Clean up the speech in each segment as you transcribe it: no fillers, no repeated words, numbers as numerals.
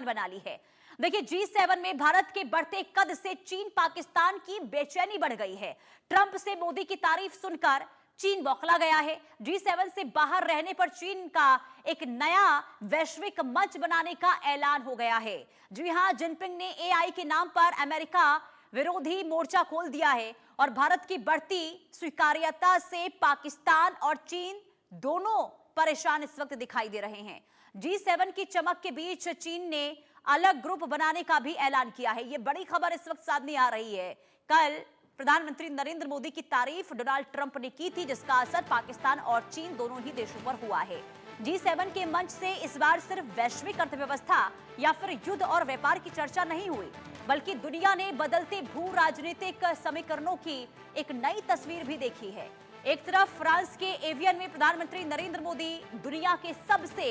बना ली है। देखिए, G7 में भारत के बढ़ते कद से चीन पाकिस्तान की बेचैनी बढ़ गई है। ट्रंप से मोदी की तारीफ सुनकर चीन बौखला गया है। G7 से बाहर रहने पर चीन का एक नया वैश्विक मंच बनाने का ऐलान हो गया है। जी हां, जिनपिंग ने AI के नाम पर अमेरिका विरोधी मोर्चा खोल दिया है और भारत की बढ़ती स्वीकार्यता से पाकिस्तान और चीन दोनों परेशान इस वक्त दिखाई दे रहे हैं। G7 की चमक के बीच चीन ने अलग ग्रुप बनाने का भी ऐलान किया है। यह बड़ी खबर इस वक्त सामने आ रही है। कल प्रधानमंत्री नरेंद्र मोदी की तारीफ डोनाल्ड ट्रंप ने की थी, जिसका असर पाकिस्तान और चीन दोनों ही देशों पर हुआ है। G7 के मंच से इस बार सिर्फ वैश्विक अर्थव्यवस्था या फिर युद्ध और व्यापार की चर्चा नहीं हुई, बल्कि दुनिया ने बदलते भू राजनीतिक समीकरणों की एक नई तस्वीर भी देखी है। एक तरफ फ्रांस के एवियन में प्रधानमंत्री नरेंद्र मोदी दुनिया के सबसे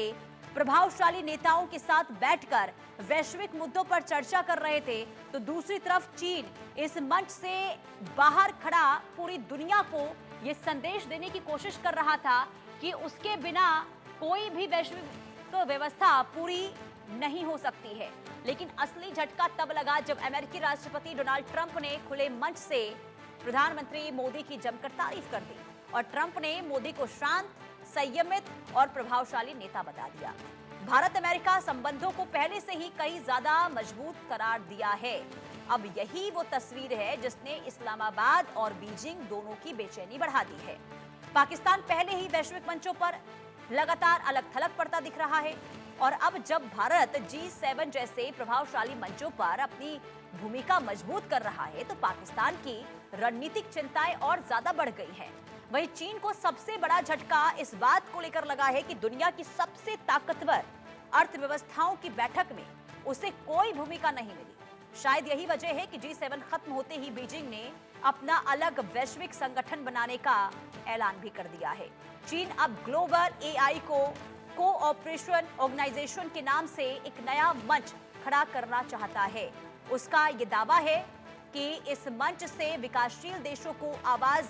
प्रभावशाली नेताओं के साथ बैठकर वैश्विक मुद्दों पर चर्चा कर रहे थे, तो दूसरी तरफ चीन इस मंच से बाहर खड़ा पूरी दुनिया को यह संदेश देने की कोशिश कर रहा था कि उसके बिना कोई भी वैश्विक व्यवस्था पूरी नहीं हो सकती है। लेकिन असली झटका तब लगा जब अमेरिकी राष्ट्रपति डोनाल्ड ट्रंप ने खुले मंच से प्रधानमंत्री मोदी की जमकर तारीफ कर दी और ट्रंप ने मोदी को शांत, संयमित और प्रभावशाली नेता बता दिया। भारत अमेरिका संबंधों को पहले से ही कई ज्यादा मजबूत करार दिया है। अब यही वो तस्वीर है जिसने इस्लामाबाद और बीजिंग दोनों की बेचैनी बढ़ा दी है। पाकिस्तान पहले ही वैश्विक मंचों पर लगातार अलग थलग पड़ता दिख रहा है और अब जब भारत G7 जैसे प्रभावशाली मंचों पर अपनी भूमिका मजबूत कर रहा है, तो पाकिस्तान की रणनीतिक चिंताएं और ज्यादा बढ़ गई हैं। वहीं चीन को सबसे बड़ा झटका इस बात को लेकर लगा है कि दुनिया की सबसे ताकतवर अर्थव्यवस्थाओं की बैठक में उसे कोई भूमिका नहीं मिली। शायद यही वजह है कि G7 खत्म होते ही बीजिंग ने अपना अलग वैश्विक संगठन बनाने का ऐलान भी कर दिया है। चीन अब ग्लोबल AI को कोऑपरेशन ऑर्गेनाइजेशन के नाम से एक नया मंच खड़ा करना चाहता है। उसका यह दावा है कि इस मंच से विकासशील देशों को आवाज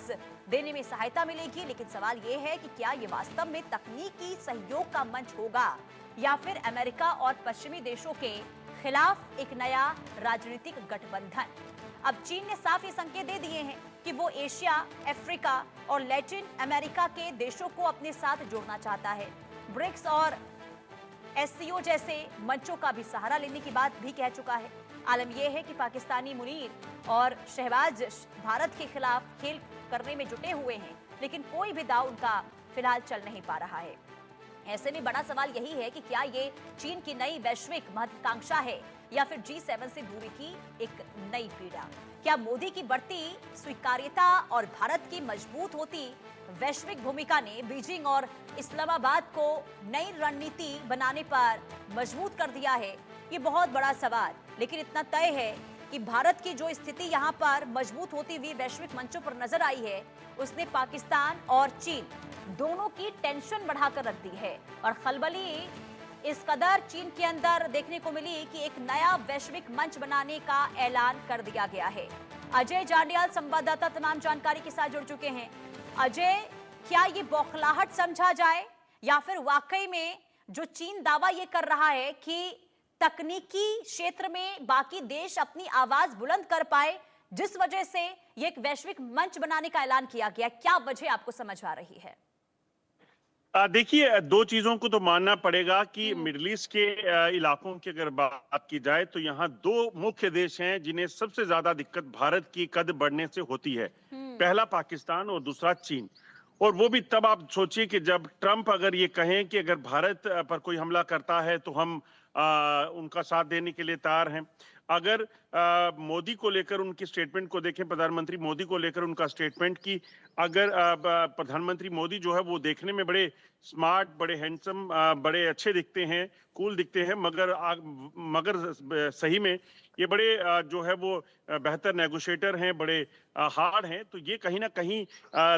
देने में सहायता मिलेगी, लेकिन सवाल यह है कि क्या यह वास्तव में तकनीकी सहयोग का मंच होगा या फिर अमेरिका और पश्चिमी देशों के खिलाफ एक नया राजनीतिक गठबंधन। अब चीन ने साफ ये संकेत दे दिए हैं कि वो एशिया, अफ्रीका और लैटिन अमेरिका के देशों को अपने साथ जोड़ना चाहता है। ब्रिक्स और SCO जैसे मंचों का भी सहारा लेने की बात भी कह चुका है। आलम यह है कि पाकिस्तानी मुनीर और शहबाज भारत के खिलाफ खेल करने में जुटे हुए हैं, लेकिन कोई भी दांव उनका फिलहाल चल नहीं पा रहा है। ऐसे में बड़ा सवाल यही है कि क्या ये चीन की नई वैश्विक महत्वाकांक्षा है या फिर G7 से दूरी की एक नई पीड़ा। क्या मोदी की बढ़ती स्वीकार्यता और भारत की मजबूत होती वैश्विक भूमिका ने बीजिंग और इस्लामाबाद को नई रणनीति बनाने पर मजबूत कर दिया है? ये बहुत बड़ा सवाल, लेकिन इतना तय है कि भारत की जो स्थिति यहाँ पर मजबूत होती हुई वैश्विक मंचों पर नजर आई है, उसने पाकिस्तान और चीन दोनों की टेंशन बढ़ाकर रख दी है और खलबली इस कदर चीन के अंदर देखने को मिली कि एक नया वैश्विक मंच बनाने का ऐलान कर दिया गया है। अजय जांडियाल संवाददाता तमाम जानकारी के साथ जुड़ चुके हैं। अजय, क्या ये बौखलाहट समझा जाए या फिर वाकई में जो चीन दावा ये कर रहा है कि तकनीकी क्षेत्र में बाकी देश अपनी आवाज बुलंद कर पाए, जिस वजह से ये एक वैश्विक मंच बनाने का ऐलान किया गया, क्या वजह आपको समझ आ रही है? देखिए, दो चीजों को तो मानना पड़ेगा कि मिडिल ईस्ट के इलाकों की अगर बात की जाए तो यहाँ दो मुख्य देश हैं जिन्हें सबसे ज्यादा दिक्कत भारत की कद बढ़ने से होती है। पहला पाकिस्तान और दूसरा चीन। और वो भी तब आप सोचिए कि जब ट्रंप अगर ये कहें कि अगर भारत पर कोई हमला करता है तो हम उनका साथ देने के लिए तैयार हैं। अगर मोदी को लेकर उनकी स्टेटमेंट को देखें, प्रधानमंत्री मोदी को लेकर उनका स्टेटमेंट की अगर प्रधानमंत्री मोदी जो है वो देखने में बड़े स्मार्ट, बड़े हैंडसम, बड़े अच्छे दिखते हैं, कूल दिखते हैं, मगर सही में ये बड़े जो है वो बेहतर नेगोशिएटर हैं, बड़े हार्ड हैं। तो ये कहीं ना कहीं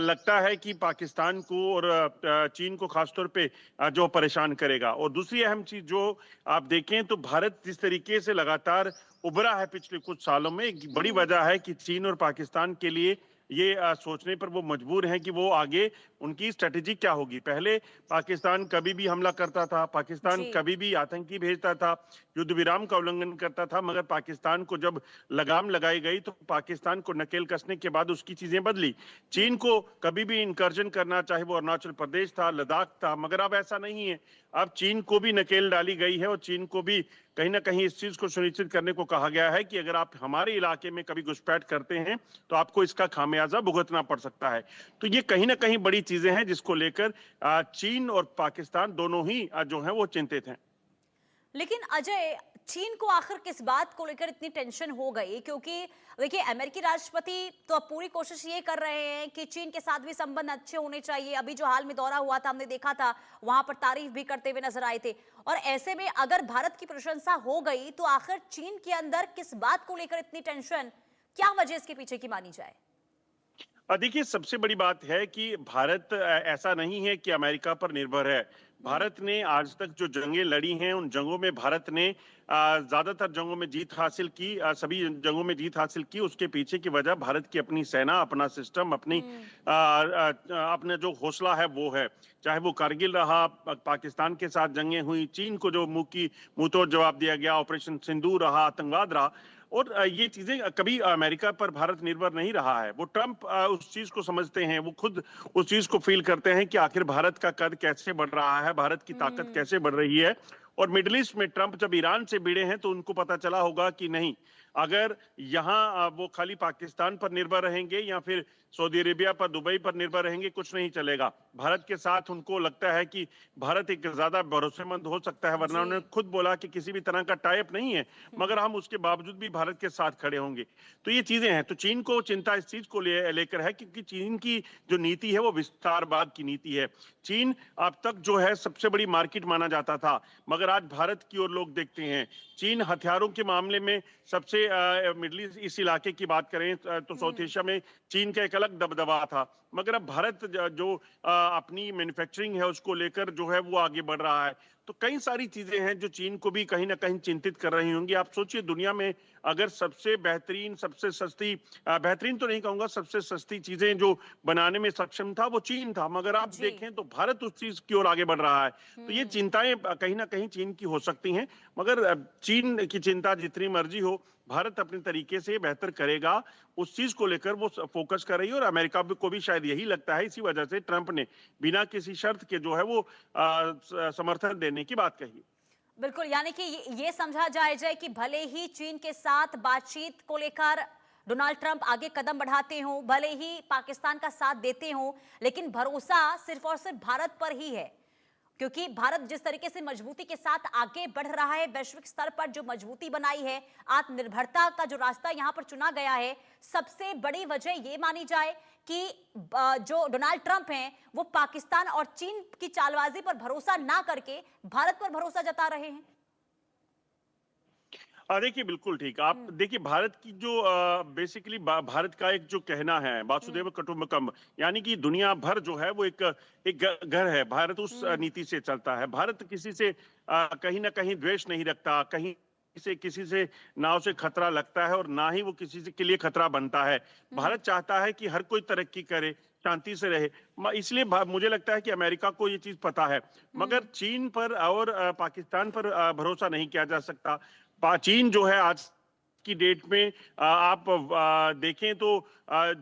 लगता है कि पाकिस्तान को और चीन को खासतौर पे जो परेशान करेगा। और दूसरी अहम चीज जो आप देखें तो भारत जिस तरीके से लगातार उभरा है पिछले कुछ सालों में, एक बड़ी वजह है कि चीन और पाकिस्तान के लिए ये सोचने पर वो मजबूर हैं कि वो आगे उनकी स्ट्रेटेजी क्या होगी। पहले पाकिस्तान कभी भी हमला करता था, पाकिस्तान जी। कभी भी आतंकी भेजता था, युद्ध विराम का उल्लंघन करता था, मगर पाकिस्तान को जब लगाम लगाई गई तो पाकिस्तान को नकेल कसने के बाद उसकी चीजें बदली। चीन को कभी भी इंकर्जन करना, चाहे वो अरुणाचल प्रदेश था, लद्दाख था, मगर अब ऐसा नहीं है। अब चीन को भी नकेल डाली गई है और चीन को भी कहीं ना कहीं इस चीज को सुनिश्चित करने को कहा गया है कि अगर आप हमारे इलाके में कभी घुसपैठ करते हैं तो आपको इसका खामियाजा भुगतना पड़ सकता है। तो ये कहीं ना कहीं बड़ी चीजें हैं जिसको लेकर चीन और पाकिस्तान दोनों ही जो है वो चिंतित हैं। लेकिन अजय, चीन को आखिर किस बात को लेकर इतनी टेंशन हो गई? क्योंकि देखिए, अमेरिकी राष्ट्रपति तो अब पूरी कोशिश ये कर रहे हैं कि चीन के साथ भी संबंध अच्छे होने चाहिए। अभी जो हाल में दौरा हुआ था, हमने देखा था, वहां पर तारीफ भी करते हुए नजर आए थे। और ऐसे में अगर भारत की प्रशंसा हो गई तो आखिर चीन के अंदर किस बात को लेकर इतनी टेंशन? क्या वजह इसके पीछे की मानी जाए? देखिए, सबसे बड़ी बात है कि भारत ऐसा नहीं है कि अमेरिका पर निर्भर है। भारत ने आज तक जो जंगें लड़ी हैं, उन जंगों में भारत ने ज्यादातर जंगों में जीत हासिल की, सभी जंगों में जीत हासिल की। उसके पीछे की वजह भारत की अपनी सेना, अपना सिस्टम, अपना जो हौसला है वो है। चाहे वो कारगिल रहा, पाकिस्तान के साथ जंगें हुई, चीन को जो मुंह तोड़ जवाब दिया गया, ऑपरेशन सिंदूर रहा, आतंकवाद रहा। और ये चीजें कभी अमेरिका पर भारत निर्भर नहीं रहा है। वो ट्रंप उस चीज को समझते हैं, वो खुद उस चीज को फील करते हैं कि आखिर भारत का कद कैसे बढ़ रहा है, भारत की ताकत कैसे बढ़ रही है। और मिडिल ईस्ट में ट्रंप जब ईरान से भिड़े हैं तो उनको पता चला होगा कि नहीं, अगर यहाँ वो खाली पाकिस्तान पर निर्भर रहेंगे या फिर सऊदी अरेबिया पर, दुबई पर निर्भर रहेंगे, कुछ नहीं चलेगा। भारत के साथ उनको लगता है कि भारत एक ज्यादा भरोसेमंद हो सकता है, वरना उन्होंने खुद बोला कि किसी भी तरह का टाइप नहीं है, मगर हम उसके बावजूद भी भारत के साथ खड़े होंगे। तो ये चीजें हैं। तो चीन को चिंता इस चीज को लेकर है क्योंकि चीन की जो नीति है वो विस्तारवाद की नीति है। चीन अब तक जो है सबसे बड़ी मार्केट माना जाता था, मगर आज भारत की ओर लोग देखते हैं। चीन हथियारों के मामले में सबसे मिडिल ईस्ट इस इलाके की बात करें तो साउथ एशिया में चीन का एक अलग दबदबा था, मगर अब भारत जो अपनी मैन्युफैक्चरिंग है उसको लेकर जो है वो आगे बढ़ रहा है। तो कई सारी चीजें हैं जो चीन को भी कहीं ना कहीं चिंतित कर रही होंगी। आप सोचिए, दुनिया में अगर सबसे बेहतरीन, सबसे सस्ती, बेहतरीन तो नहीं कहूंगा, सबसे सस्ती चीजें जो बनाने में सक्षम था वो चीन था, मगर आप जी। देखें तो भारत उस चीज की ओर आगे बढ़ रहा है। तो ये चिंताएं कहीं ना कहीं चीन की हो सकती हैं, मगर चीन की चिंता जितनी मर्जी हो, भारत अपने तरीके से बेहतर करेगा, उस चीज को लेकर वो फोकस कर रही है। और अमेरिका को भी शायद यही लगता है, इसी वजह से ट्रंप ने बिना किसी शर्त के जो है वो समर्थन देने की बात कही। बिल्कुल, यानी कि ये समझा जाए कि भले ही चीन के साथ बातचीत को लेकर डोनाल्ड ट्रंप आगे कदम बढ़ाते हों, भले ही पाकिस्तान का साथ देते हों, लेकिन भरोसा सिर्फ और सिर्फ भारत पर ही है। क्योंकि भारत जिस तरीके से मजबूती के साथ आगे बढ़ रहा है, वैश्विक स्तर पर जो मजबूती बनाई है, आत्मनिर्भरता का जो रास्ता यहां पर चुना गया है, सबसे बड़ी वजह यह मानी जाए कि जो डोनाल्ड ट्रंप हैं वो पाकिस्तान और चीन की चालबाजी पर भरोसा ना करके भारत पर भरोसा जता रहे हैं। देखिए, बिल्कुल ठीक। आप देखिए, भारत की जो बेसिकली भारत का एक जो कहना है, वासुदेव कुटुंबकम, यानी कि दुनिया भर जो है वो एक एक घर है। भारत उस नीति से चलता है। भारत किसी से कहीं ना कहीं द्वेष नहीं रखता, कहीं से किसी से ना उसे खतरा लगता है और ना ही वो किसी से के लिए खतरा बनता है। भारत चाहता है कि हर कोई तरक्की करे, शांति से रहे। इसलिए मुझे लगता है कि अमेरिका को ये चीज पता है, मगर चीन पर और पाकिस्तान पर भरोसा नहीं किया जा सकता। चीन जो है आज की डेट में आप देखें तो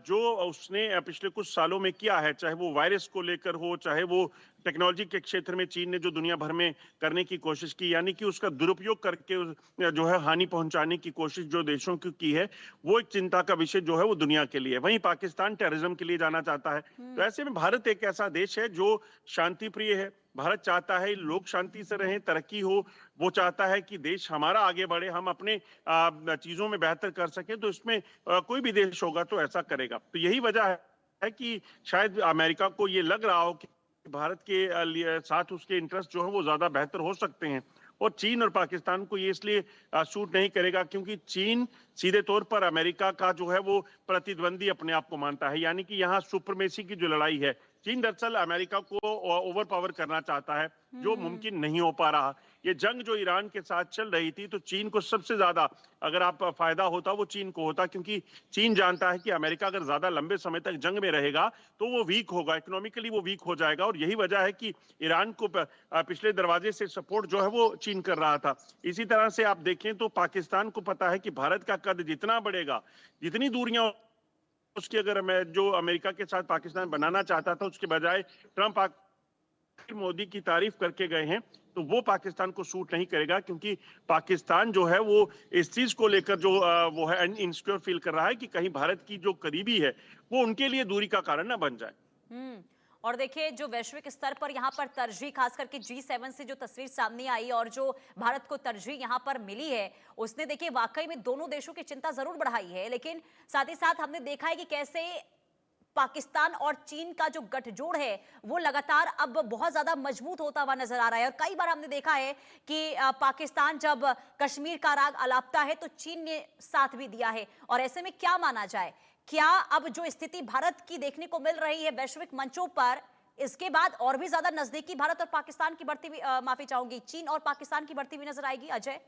जो उसने पिछले कुछ सालों में किया है, चाहे वो वायरस को लेकर हो, चाहे वो टेक्नोलॉजी के क्षेत्र में चीन ने जो दुनिया भर में करने की कोशिश की, यानी कि उसका दुरुपयोग करके जो है हानि पहुंचाने की कोशिश जो देशों की है, वो एक चिंता का विषय जो है वो दुनिया के लिए। वहीं पाकिस्तान टेररिज्म के लिए जाना चाहता है। तो ऐसे में भारत एक ऐसा देश है जो शांति प्रिय है। भारत चाहता है लोग शांति से रहें, तरक्की हो। वो चाहता है कि देश हमारा आगे बढ़े, हम अपने चीजों में बेहतर कर सके। तो इसमें कोई भी देश होगा तो ऐसा करेगा। तो यही वजह है कि शायद अमेरिका को ये लग रहा हो कि भारत के साथ उसके इंटरेस्ट जो है वो ज्यादा बेहतर हो सकते हैं। और चीन और पाकिस्तान को ये इसलिए सूट नहीं करेगा क्योंकि चीन सीधे तौर पर अमेरिका का जो है वो प्रतिद्वंदी अपने आप को मानता है, यानी कि यहाँ सुपरमेसी की जो लड़ाई है, चीन दरअसल अमेरिका को ओवर पावर करना चाहता है, जो मुमकिन नहीं हो पा रहा। ये जंग जो ईरान के साथ चल रही थी, तो चीन को सबसे ज्यादा अगर आप फायदा होता वो चीन को होता, क्योंकि चीन जानता है कि अमेरिका अगर ज्यादा लंबे समय तक जंग में रहेगा तो वो वीक होगा, इकोनॉमिकली वो वीक हो जाएगा। और यही वजह है कि ईरान को पिछले दरवाजे से सपोर्ट जो है वो चीन कर रहा था। इसी तरह से आप देखें तो पाकिस्तान को पता है कि भारत का कद जितना बढ़ेगा, जितनी दूरियां उसकी, अगर मैं जो अमेरिका के साथ पाकिस्तान बनाना चाहता था, उसके बजाय ट्रंप मोदी की तारीफ करके गए हैं, तो वो पाकिस्तान को सूट नहीं करेगा, क्योंकि पाकिस्तान जो है वो इस चीज को लेकर जो वो है इनसिक्योर फील कर रहा है कि कहीं भारत की जो करीबी है वो उनके लिए दूरी का कारण ना बन जाए। और देखिए, जो वैश्विक स्तर पर यहाँ पर तरजीह, खास करके G7 से जो तस्वीर सामने आई और जो भारत को तरजीह यहाँ पर मिली है, उसने देखिए वाकई में दोनों देशों की चिंता जरूर बढ़ाई है। लेकिन साथ ही साथ हमने देखा है कि कैसे पाकिस्तान और चीन का जो गठजोड़ है वो लगातार अब बहुत ज्यादा मजबूत होता हुआ नजर आ रहा है। और कई बार हमने देखा है कि पाकिस्तान जब कश्मीर का राग अलापता है तो चीन ने साथ भी दिया है। और ऐसे में क्या माना जाए, क्या अब जो स्थिति भारत की देखने को मिल रही है वैश्विक मंचों पर, इसके बाद और भी ज्यादा नजदीकी भारत और पाकिस्तान की बढ़ती हुई माफी चाहूंगी, चीन और पाकिस्तान की बढ़ती हुई नजर आएगी? अजय,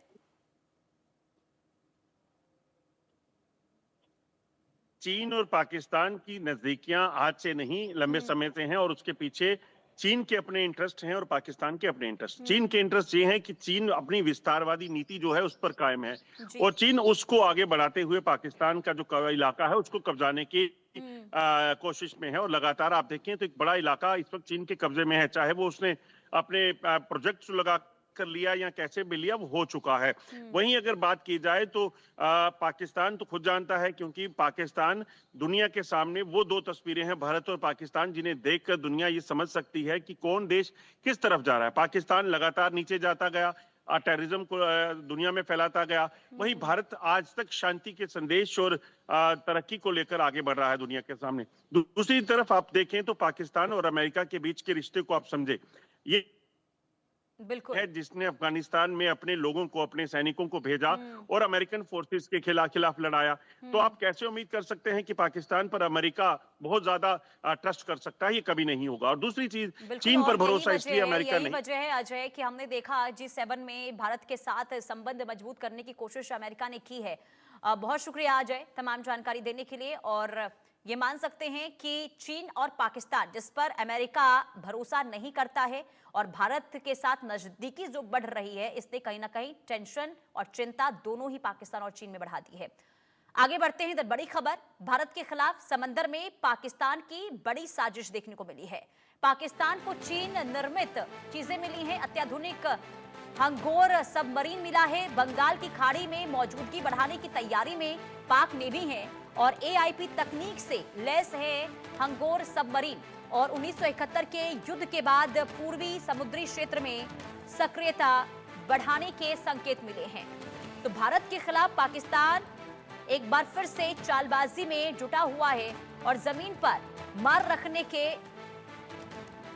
चीन और पाकिस्तान की नजदीकियां आज से नहीं, लंबे समय से हैं, और उसके पीछे चीन के अपने इंटरेस्ट हैं और पाकिस्तान के अपने इंटरेस्ट। चीन के इंटरेस्ट ये हैं कि चीन अपनी विस्तारवादी नीति जो है उस पर कायम है, और चीन उसको आगे बढ़ाते हुए पाकिस्तान का जो इलाका है उसको कब्जाने की कोशिश में है। और लगातार आप देखें तो एक बड़ा इलाका इस वक्त चीन के कब्जे में है, चाहे वो उसने अपने प्रोजेक्ट लगा कर लिया या कैसे भी लिया, वो हो चुका है। वहीं अगर बात की जाए तो पाकिस्तान तो खुद जानता है, क्योंकि पाकिस्तान दुनिया के सामने वो दो तस्वीरें हैं, भारत और पाकिस्तान, जिन्हें देखकर दुनिया ये समझ सकती है कि कौन देश किस तरफ जा रहा है। पाकिस्तान लगातार नीचे जाता गया, टेररिज्म को दुनिया में फैलाता गया, वहीं भारत आज तक शांति के संदेश और तरक्की को लेकर आगे बढ़ रहा है दुनिया के सामने। दूसरी तरफ आप देखें तो पाकिस्तान और अमेरिका के बीच के रिश्ते को आप समझे, ये बिल्कुल है जिसने अफगानिस्तान में अपने लोगों को, अपने सैनिकों को भेजा और अमेरिकन फोर्सेस के खिलाफ लड़ाया। तो आप कैसे उम्मीद कर सकते हैं कि पाकिस्तान पर अमेरिका बहुत ज्यादा ट्रस्ट कर सकता है? ये कभी नहीं होगा। और दूसरी चीज, चीन पर भरोसा इसलिए अमेरिका नहीं। यही वजह है अजय कि हमने देखा G7 में भारत के साथ संबंध मजबूत करने की कोशिश अमेरिका ने की है। बहुत शुक्रिया अजय तमाम जानकारी देने के लिए। और ये मान सकते हैं कि चीन और पाकिस्तान, जिस पर अमेरिका भरोसा नहीं करता है और भारत के साथ नजदीकी जो बढ़ रही है, इसने कहीं ना कहीं टेंशन और चिंता दोनों ही पाकिस्तान और चीन में बढ़ा दी है। आगे बढ़ते हैं, इधर बड़ी खबर, भारत के खिलाफ समंदर में पाकिस्तान की बड़ी साजिश देखने को मिली है। पाकिस्तान को चीन निर्मित चीजें मिली हैं, अत्याधुनिक हंगोर सबमरीन मिला है। बंगाल की खाड़ी में मौजूदगी बढ़ाने की तैयारी में पाक नेवी है और AIP तकनीक से लैस है हंगोर सबमरीन। और 1971 के युद्ध के बाद पूर्वी समुद्री क्षेत्र में सक्रियता बढ़ाने के संकेत मिले हैं। तो भारत के खिलाफ पाकिस्तान एक बार फिर से चालबाजी में जुटा हुआ है और जमीन पर मार रखने के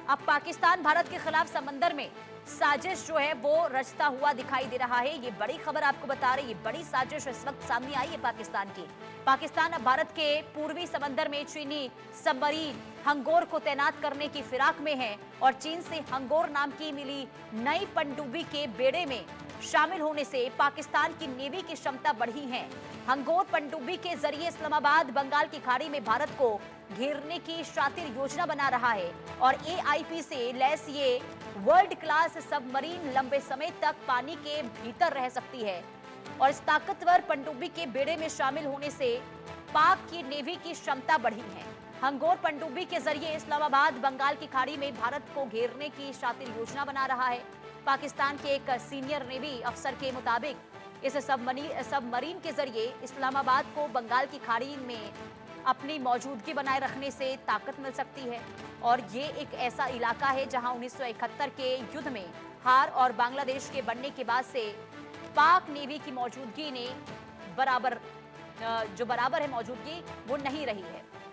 अब पाकिस्तान भारत के खिलाफ समंदर में साजिश जो है वो रचता हुआ दिखाई दे रहा है। ये बड़ी खबर आपको बता रही है, बड़ी साजिश इस वक्त सामने आई है पाकिस्तान की। पाकिस्तान अब भारत के पूर्वी समंदर में चीनी सबमरीन हंगोर को तैनात करने की फिराक में है और चीन से हंगोर नाम की मिली नई पनडुब्बी के बेड़े में शामिल होने से पाकिस्तान की नेवी की क्षमता बढ़ी है। हंगोर पनडुब्बी के जरिए इस्लामाबाद बंगाल की खाड़ी में भारत को घेरने की शातिर योजना बना रहा है और AIP से लैस ये वर्ल्ड क्लास सबमरीन लंबे समय तक पानी के भीतर रह सकती है। और इस ताकतवर पनडुब्बी के बेड़े में शामिल होने से पाक की नेवी की क्षमता बढ़ी है। हंगोर पनडुब्बी के जरिए इस्लामाबाद बंगाल की खाड़ी में भारत को घेरने की शातिर योजना बना रहा है। पाकिस्तान के एक सीनियर नेवी अफसर के मुताबिक इस सबमरीन के जरिए इस्लामाबाद को बंगाल की खाड़ी में अपनी मौजूदगी बनाए रखने से ताकत मिल सकती है। और ये एक ऐसा इलाका है जहां 1971 के युद्ध में हार और बांग्लादेश के बनने के बाद से पाक नेवी की मौजूदगी ने बराबर है मौजूदगी वो नहीं रही है।